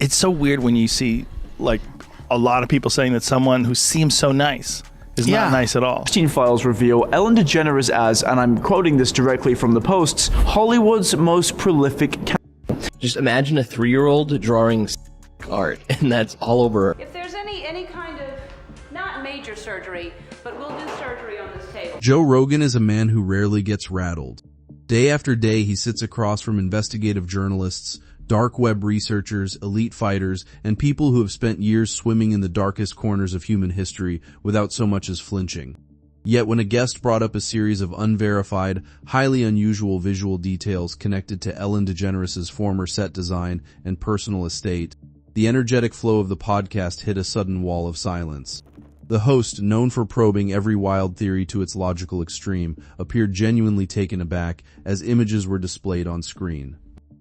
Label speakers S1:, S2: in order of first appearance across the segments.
S1: It's so weird when you see like a lot of people saying that someone who seems so nice is not nice at all.
S2: Epstein files reveal Ellen DeGeneres as, and I'm quoting this directly from the Posts, Hollywood's most prolific.
S3: Just imagine a 3-year-old drawing art, and that's all over.
S4: If there's any kind of, not major surgery, but we'll do surgery on this table.
S5: Joe Rogan is a man who rarely gets rattled. Day after day, he sits across from investigative journalists, dark web researchers, elite fighters, and people who have spent years swimming in the darkest corners of human history without so much as flinching. Yet when a guest brought up a series of unverified, highly unusual visual details connected to Ellen DeGeneres' former set design and personal estate, the energetic flow of the podcast hit a sudden wall of silence. The host, known for probing every wild theory to its logical extreme, appeared genuinely taken aback as images were displayed on screen.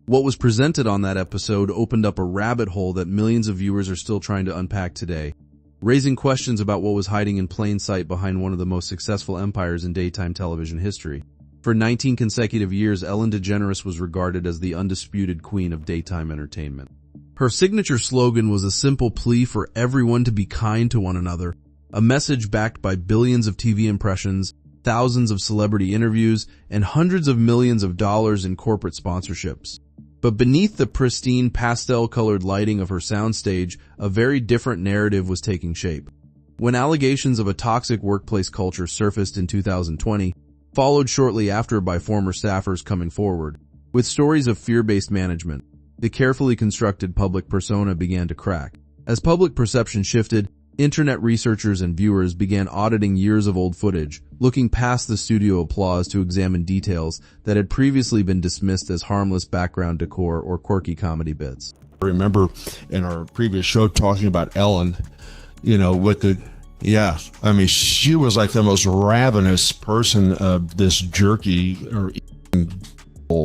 S5: What was presented on that episode opened up a rabbit hole that millions of viewers are still trying to unpack today, raising questions about what was hiding in plain sight behind one of the most successful empires in daytime television history. For 19 consecutive years, Ellen DeGeneres was regarded as the undisputed queen of daytime entertainment. Her signature slogan was a simple plea for everyone to be kind to one another, a message backed by billions of TV impressions, thousands of celebrity interviews, and hundreds of millions of dollars in corporate sponsorships. But beneath the pristine pastel-colored lighting of her soundstage, a very different narrative was taking shape. When allegations of a toxic workplace culture surfaced in 2020, followed shortly after by former staffers coming forward, with stories of fear-based management, the carefully constructed public persona began to crack. As public perception shifted, internet researchers and viewers began auditing years of old footage, looking past the studio applause to examine details that had previously been dismissed as harmless background decor or quirky comedy bits.
S6: I remember in our previous show talking about Ellen, she was like the most ravenous person of this jerky or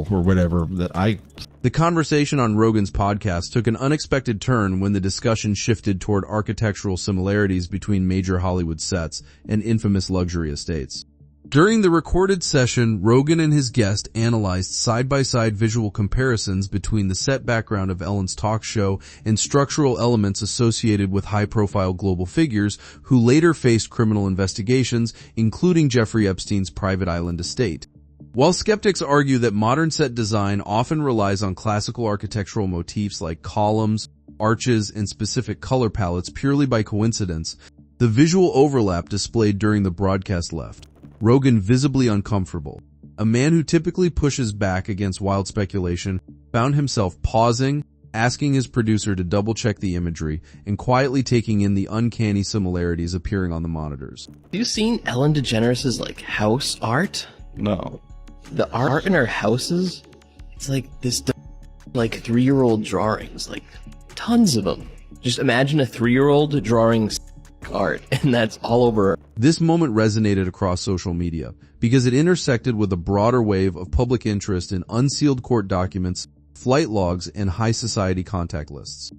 S6: whatever that
S5: The conversation on Rogan's podcast took an unexpected turn when the discussion shifted toward architectural similarities between major Hollywood sets and infamous luxury estates. During the recorded session, Rogan and his guest analyzed side-by-side visual comparisons between the set background of Ellen's talk show and structural elements associated with high-profile global figures who later faced criminal investigations, including Jeffrey Epstein's private island estate. While skeptics argue that modern set design often relies on classical architectural motifs like columns, arches, and specific color palettes purely by coincidence, the visual overlap displayed during the broadcast left Rogan visibly uncomfortable. A man who typically pushes back against wild speculation found himself pausing, asking his producer to double-check the imagery, and quietly taking in the uncanny similarities appearing on the monitors.
S3: Have you seen Ellen DeGeneres' house art?
S2: No.
S3: The art in her houses, it's like this, like 3-year-old drawings, like tons of them. Just imagine a 3-year-old drawing art, and that's all over.
S5: This moment resonated across social media because it intersected with a broader wave of public interest in unsealed court documents, flight logs, and high society contact lists.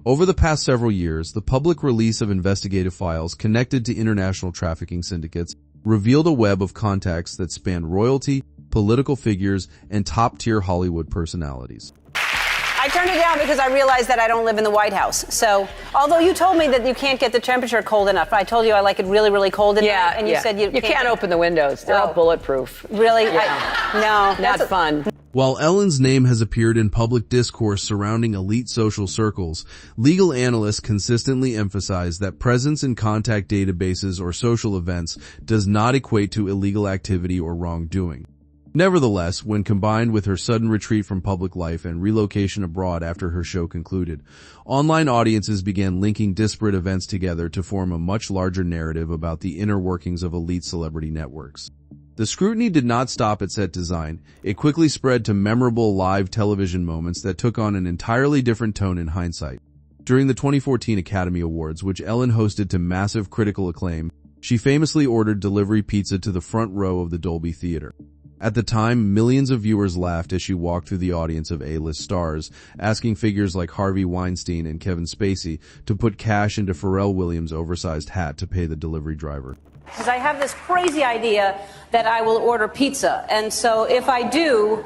S5: Over the past several years, the public release of investigative files connected to international trafficking syndicates revealed a web of contacts that spanned royalty, political figures, and top-tier Hollywood personalities.
S7: I turned it down because I realized that I don't live in the White House. So, although you told me that you can't get the temperature cold enough, I told you I like it really, really cold in there, and you said you
S8: can't open the windows. They're all bulletproof.
S7: Really?
S8: Yeah.
S7: No.
S8: Not fun.
S5: While Ellen's name has appeared in public discourse surrounding elite social circles, legal analysts consistently emphasize that presence in contact databases or social events does not equate to illegal activity or wrongdoing. Nevertheless, when combined with her sudden retreat from public life and relocation abroad after her show concluded, online audiences began linking disparate events together to form a much larger narrative about the inner workings of elite celebrity networks. The scrutiny did not stop at set design. It quickly spread to memorable live television moments that took on an entirely different tone in hindsight. During the 2014 Academy Awards, which Ellen hosted to massive critical acclaim, she famously ordered delivery pizza to the front row of the Dolby Theater. At the time, millions of viewers laughed as she walked through the audience of A-list stars, asking figures like Harvey Weinstein and Kevin Spacey to put cash into Pharrell Williams' oversized hat to pay the delivery driver.
S7: Because I have this crazy idea that I will order pizza. And so if I do,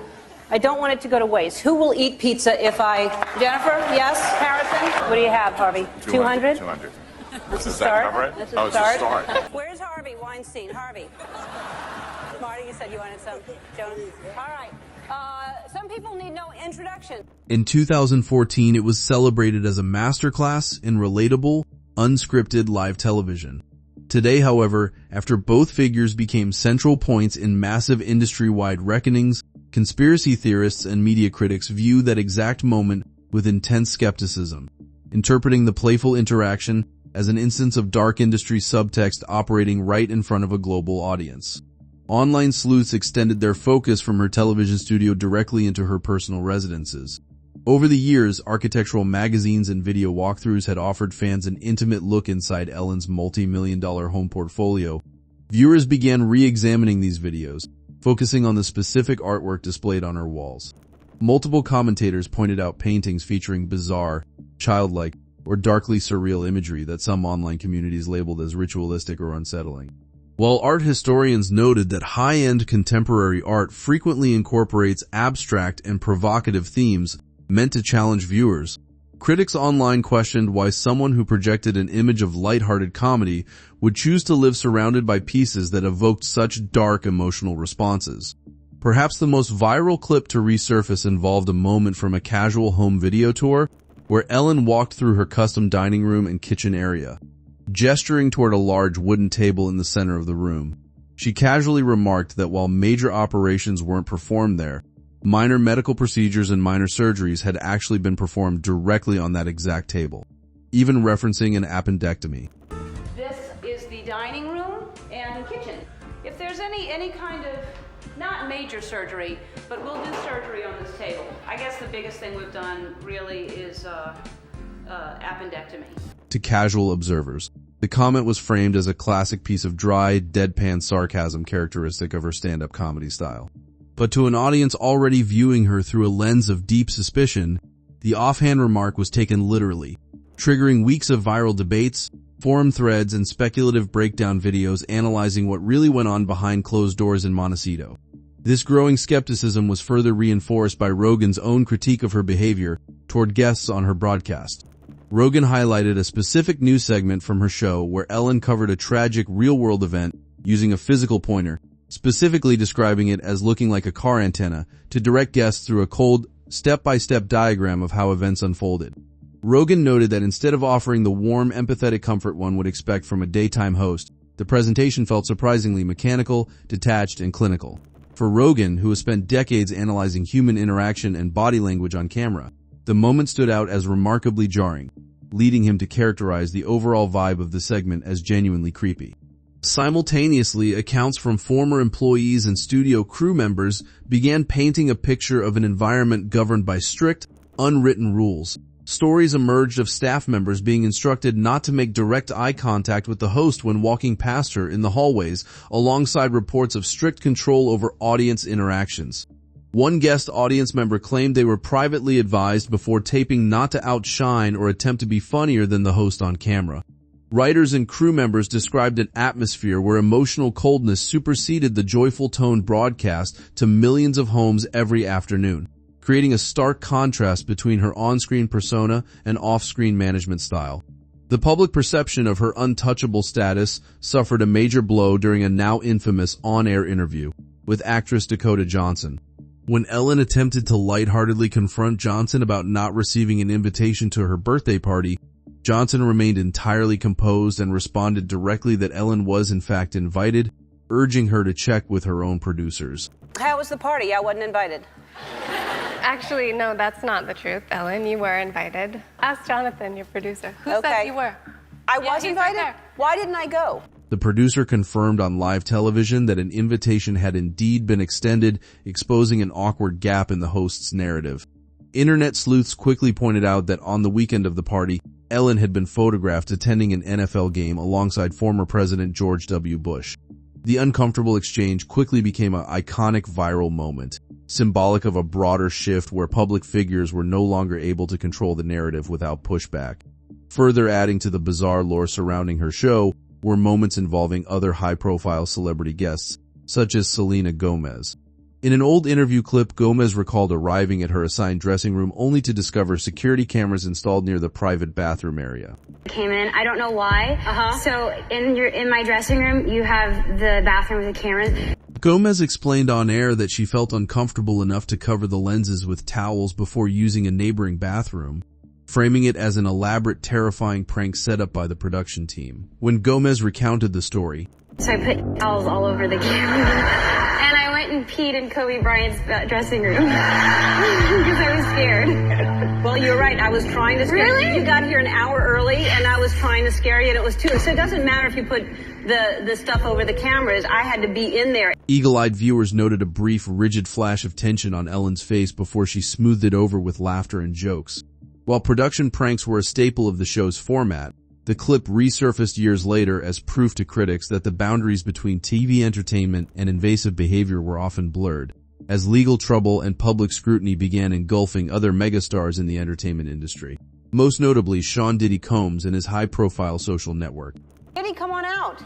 S7: I don't want it to go to waste. Who will eat pizza if I... Jennifer? Yes? Harrison? What do you have, Harvey? 200?
S9: 200.
S7: That's a
S9: Is that
S7: start.
S9: cover it?
S7: That's
S9: Oh,
S7: a
S9: it's a
S7: start.
S9: start.
S7: Where's Harvey Weinstein? Harvey. Marty, you said you wanted some. Jonas? All right. Some people need no introduction.
S5: In 2014, it was celebrated as a masterclass in relatable, unscripted live television. Today, however, after both figures became central points in massive industry-wide reckonings, conspiracy theorists and media critics view that exact moment with intense skepticism, interpreting the playful interaction as an instance of dark industry subtext operating right in front of a global audience. Online sleuths extended their focus from her television studio directly into her personal residences. Over the years, architectural magazines and video walkthroughs had offered fans an intimate look inside Ellen's multi-million-dollar home portfolio. Viewers began re-examining these videos, focusing on the specific artwork displayed on her walls. Multiple commentators pointed out paintings featuring bizarre, childlike, or darkly surreal imagery that some online communities labeled as ritualistic or unsettling. While art historians noted that high-end contemporary art frequently incorporates abstract and provocative themes meant to challenge viewers, critics online questioned why someone who projected an image of lighthearted comedy would choose to live surrounded by pieces that evoked such dark emotional responses. Perhaps the most viral clip to resurface involved a moment from a casual home video tour where Ellen walked through her custom dining room and kitchen area, gesturing toward a large wooden table in the center of the room. She casually remarked that while major operations weren't performed there, minor medical procedures and minor surgeries had actually been performed directly on that exact table, even referencing an appendectomy.
S4: This is the dining room and kitchen. If there's any kind of, not major surgery, but we'll do surgery on this table. I guess the biggest thing we've done really is appendectomy.
S5: To casual observers, the comment was framed as a classic piece of dry, deadpan sarcasm characteristic of her stand-up comedy style. But to an audience already viewing her through a lens of deep suspicion, the offhand remark was taken literally, triggering weeks of viral debates, forum threads, and speculative breakdown videos analyzing what really went on behind closed doors in Montecito. This growing skepticism was further reinforced by Rogan's own critique of her behavior toward guests on her broadcast. Rogan highlighted a specific news segment from her show where Ellen covered a tragic real-world event using a physical pointer, specifically describing it as looking like a car antenna, to direct guests through a cold, step-by-step diagram of how events unfolded. Rogan noted that instead of offering the warm, empathetic comfort one would expect from a daytime host, the presentation felt surprisingly mechanical, detached, and clinical. For Rogan, who has spent decades analyzing human interaction and body language on camera, the moment stood out as remarkably jarring, leading him to characterize the overall vibe of the segment as genuinely creepy. Simultaneously, accounts from former employees and studio crew members began painting a picture of an environment governed by strict, unwritten rules. Stories emerged of staff members being instructed not to make direct eye contact with the host when walking past her in the hallways, alongside reports of strict control over audience interactions. One guest audience member claimed they were privately advised before taping not to outshine or attempt to be funnier than the host on camera. Writers and crew members described an atmosphere where emotional coldness superseded the joyful toned broadcast to millions of homes every afternoon, creating a stark contrast between her on-screen persona and off-screen management style. The public perception of her untouchable status suffered a major blow during a now infamous on-air interview with actress Dakota Johnson. When Ellen attempted to lightheartedly confront Johnson about not receiving an invitation to her birthday party, Johnson remained entirely composed and responded directly that Ellen was in fact invited, urging her to check with her own producers.
S7: How was the party? I wasn't invited.
S10: Actually, no, that's not the truth, Ellen. You were invited. Ask Jonathan, your producer. Who
S7: Okay.
S10: said you were?
S7: I was
S10: he's
S7: invited?
S10: right there.
S7: Why didn't I go?
S5: The producer confirmed on live television that an invitation had indeed been extended, exposing an awkward gap in the host's narrative. Internet sleuths quickly pointed out that on the weekend of the party, Ellen had been photographed attending an NFL game alongside former President George W. Bush. The uncomfortable exchange quickly became an iconic viral moment, symbolic of a broader shift where public figures were no longer able to control the narrative without pushback. Further adding to the bizarre lore surrounding her show were moments involving other high-profile celebrity guests, such as Selena Gomez. In an old interview clip, Gomez recalled arriving at her assigned dressing room only to discover security cameras installed near the private bathroom area.
S9: Came in, I don't know why. So in my dressing room, you have the bathroom with the cameras.
S5: Gomez explained on air that she felt uncomfortable enough to cover the lenses with towels before using a neighboring bathroom, framing it as an elaborate, terrifying prank set up by the production team. When Gomez recounted the story,
S9: So I put towels all over the camera. And I went and peed in Kobe Bryant's dressing room. Because I was scared.
S4: Well, you're right. I was trying to scare you. You got here an hour early, and I was trying to scare you, and it was 2. So it doesn't matter if you put the stuff over the cameras. I had to be in there.
S5: Eagle-eyed viewers noted a brief, rigid flash of tension on Ellen's face before she smoothed it over with laughter and jokes. While production pranks were a staple of the show's format, the clip resurfaced years later as proof to critics that the boundaries between TV entertainment and invasive behavior were often blurred, as legal trouble and public scrutiny began engulfing other megastars in the entertainment industry, most notably Sean Diddy Combs and his high-profile social network.
S7: Diddy, come on out.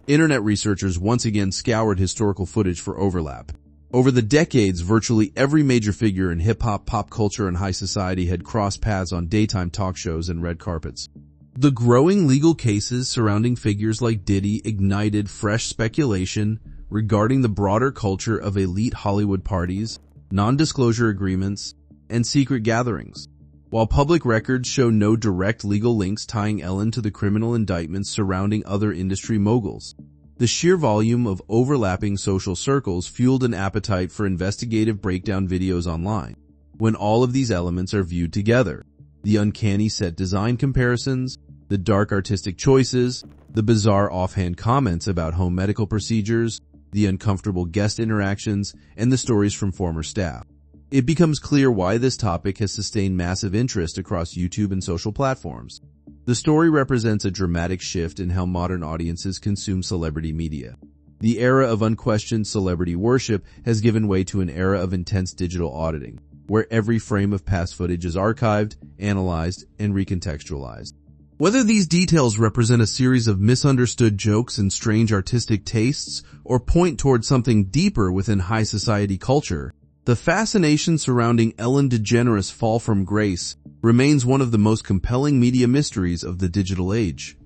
S5: Internet researchers once again scoured historical footage for overlap. Over the decades, virtually every major figure in hip-hop, pop culture, and high society had crossed paths on daytime talk shows and red carpets. The growing legal cases surrounding figures like Diddy ignited fresh speculation regarding the broader culture of elite Hollywood parties, non-disclosure agreements, and secret gatherings. While public records show no direct legal links tying Ellen to the criminal indictments surrounding other industry moguls, the sheer volume of overlapping social circles fueled an appetite for investigative breakdown videos online. When all of these elements are viewed together, the uncanny set design comparisons, the dark artistic choices, the bizarre offhand comments about home medical procedures, the uncomfortable guest interactions, and the stories from former staff, it becomes clear why this topic has sustained massive interest across YouTube and social platforms. The story represents a dramatic shift in how modern audiences consume celebrity media. The era of unquestioned celebrity worship has given way to an era of intense digital auditing, where every frame of past footage is archived, analyzed, and recontextualized. Whether these details represent a series of misunderstood jokes and strange artistic tastes, or point towards something deeper within high society culture, the fascination surrounding Ellen DeGeneres' fall from grace remains one of the most compelling media mysteries of the digital age.